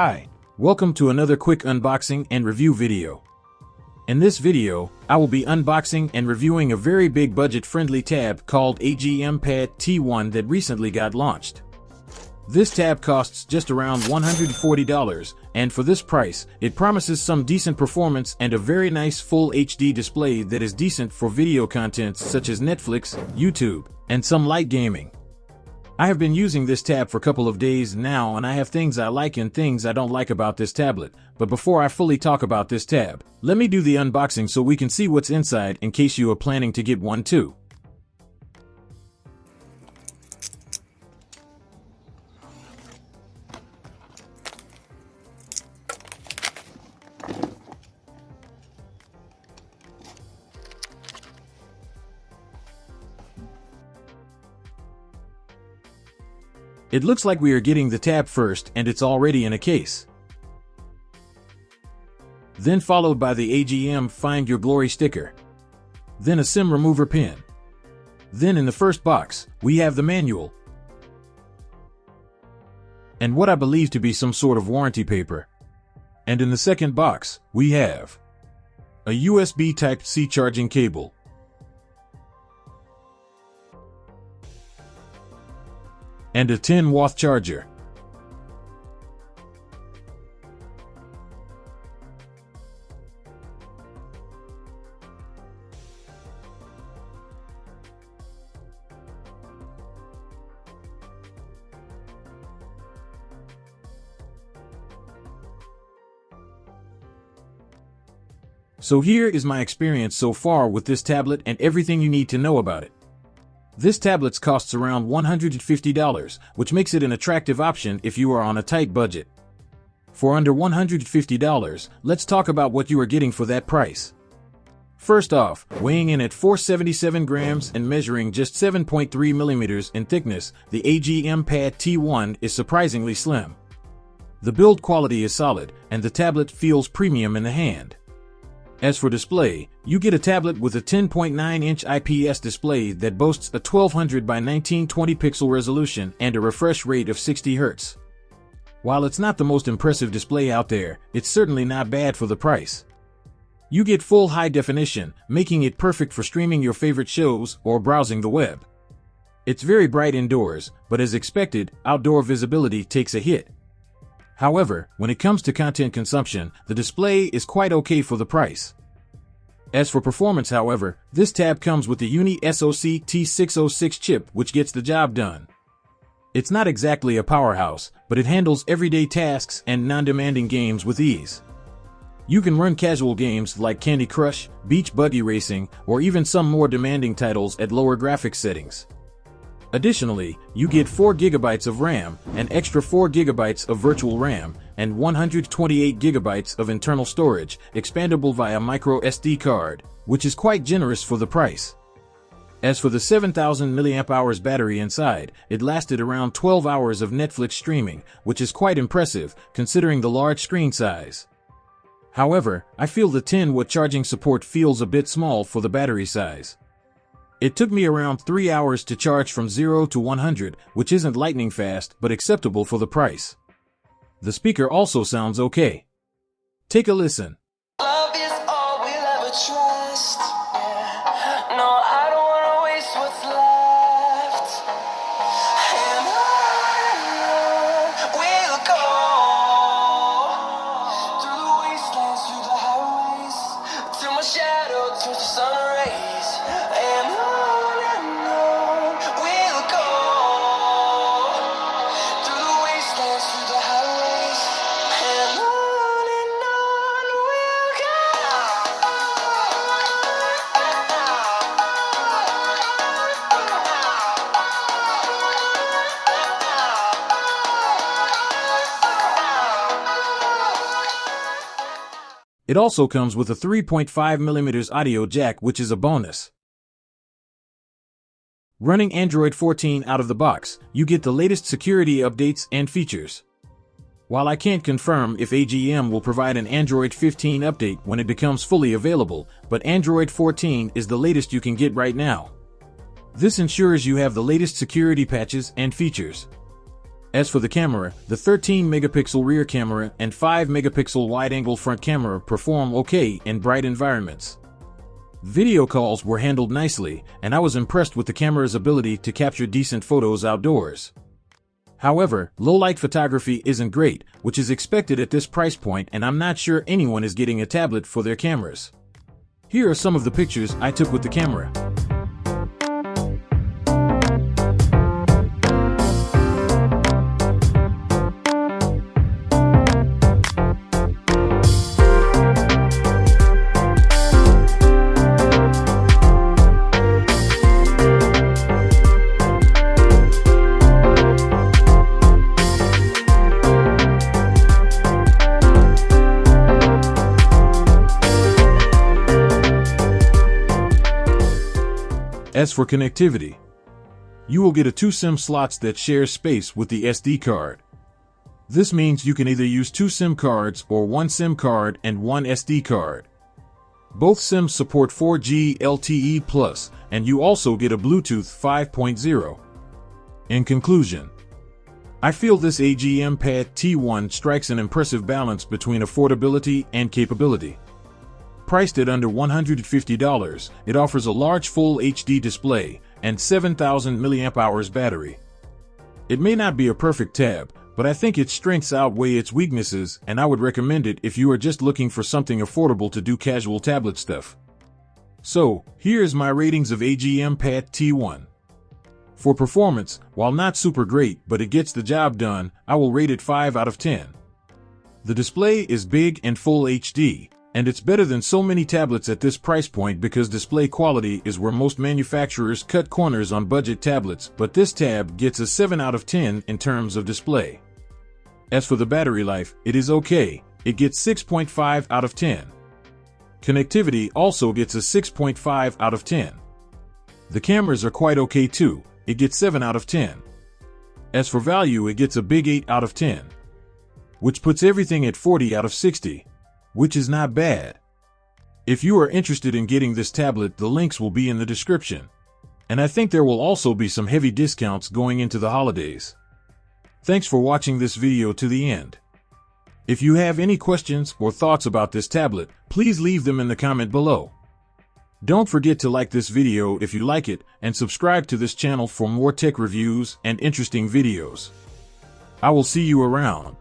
Hi, welcome to another quick unboxing and review video. In this video, I will be unboxing and reviewing a very big budget-friendly tab called AGM Pad T1 that recently got launched. This tab costs just around $140, and for this price, it promises some decent performance and a very nice full HD display that is decent for video content such as Netflix, YouTube, and some light gaming. I have been using this tab for a couple of days now, and I have things I like and things I don't like about this tablet. But before I fully talk about this tab, let me do the unboxing so we can see what's inside in case you are planning to get one too. It looks like we are getting the tab first, and it's already in a case. Then followed by the AGM Find Your Glory sticker. Then a SIM remover pin. Then in the first box, we have the manual. And what I believe to be some sort of warranty paper. And in the second box, we have a USB Type-C charging cable. And a 10-watt charger. So here is my experience so far with this tablet and everything you need to know about it. This tablet costs around $150, which makes it an attractive option if you are on a tight budget. For under $150, let's talk about what you are getting for that price. First off, weighing in at 477 grams and measuring just 7.3 millimeters in thickness, the AGM Pad T1 is surprisingly slim. The build quality is solid, and the tablet feels premium in the hand. As for display, you get a tablet with a 10.9-inch IPS display that boasts a 1200 by 1920 pixel resolution and a refresh rate of 60 Hz. While it's not the most impressive display out there, it's certainly not bad for the price. You get full high definition, making it perfect for streaming your favorite shows or browsing the web. It's very bright indoors, but as expected, outdoor visibility takes a hit. However, when it comes to content consumption, the display is quite okay for the price. As for performance, however, this tab comes with the Uni-SoC T606 chip, which gets the job done. It's not exactly a powerhouse, but it handles everyday tasks and non-demanding games with ease. You can run casual games like Candy Crush, beach buggy racing, or even some more demanding titles at lower graphics settings. Additionally, you get 4 GB of RAM, an extra 4 GB of virtual RAM, and 128 GB of internal storage, expandable via micro SD card, which is quite generous for the price. As for the 7000 mAh battery inside, it lasted around 12 hours of Netflix streaming, which is quite impressive considering the large screen size. However, I feel the 10-watt charging support feels a bit small for the battery size. It took me around 3 hours to charge from 0 to 100, which isn't lightning fast, but acceptable for the price. The speaker also sounds okay. Take a listen. Love is all we'll ever trust. Yeah. No, I don't wanna waste what's left. And on we'll go. Through the wastelands, through the highways, till my shadow turns to sun rays. And on we'll go. Through the wastelands, through the highways. And on we'll go. It also comes with a 3.5mm audio jack, which is a bonus. Running Android 14 out of the box, you get the latest security updates and features. While I can't confirm if AGM will provide an Android 15 update when it becomes fully available, but Android 14 is the latest you can get right now. This ensures you have the latest security patches and features. As for the camera, the 13-megapixel rear camera and 5-megapixel wide-angle front camera perform okay in bright environments. Video calls were handled nicely, and I was impressed with the camera's ability to capture decent photos outdoors. However, low-light photography isn't great, which is expected at this price point, and I'm not sure anyone is getting a tablet for their cameras. Here are some of the pictures I took with the camera. As for connectivity, you will get 2 SIM slots that share space with the SD card. This means you can either use 2 SIM cards or 1 SIM card and 1 SD card. Both SIMs support 4G LTE+, and you also get a Bluetooth 5.0. In conclusion, I feel this AGM Pad T1 strikes an impressive balance between affordability and capability. Priced at under $150, it offers a large full HD display and 7,000 mAh battery. It may not be a perfect tab, but I think its strengths outweigh its weaknesses, and I would recommend it if you are just looking for something affordable to do casual tablet stuff. So, here is my ratings of AGM Pad T1. For performance, while not super great but it gets the job done, I will rate it 5 out of 10. The display is big and full HD, and it's better than so many tablets at this price point because display quality is where most manufacturers cut corners on budget tablets, but this tab gets a 7 out of 10 in terms of display. As for the battery life, it is okay, it gets 6.5 out of 10. Connectivity also gets a 6.5 out of 10. The cameras are quite okay too, it gets 7 out of 10. As for value, it gets a big 8 out of 10. Which puts everything at 40 out of 60. Which is not bad. If you are interested in getting this tablet, the links will be in the description. And I think there will also be some heavy discounts going into the holidays. Thanks for watching this video to the end. If you have any questions or thoughts about this tablet, please leave them in the comment below. Don't forget to like this video if you like it, and subscribe to this channel for more tech reviews and interesting videos. I will see you around.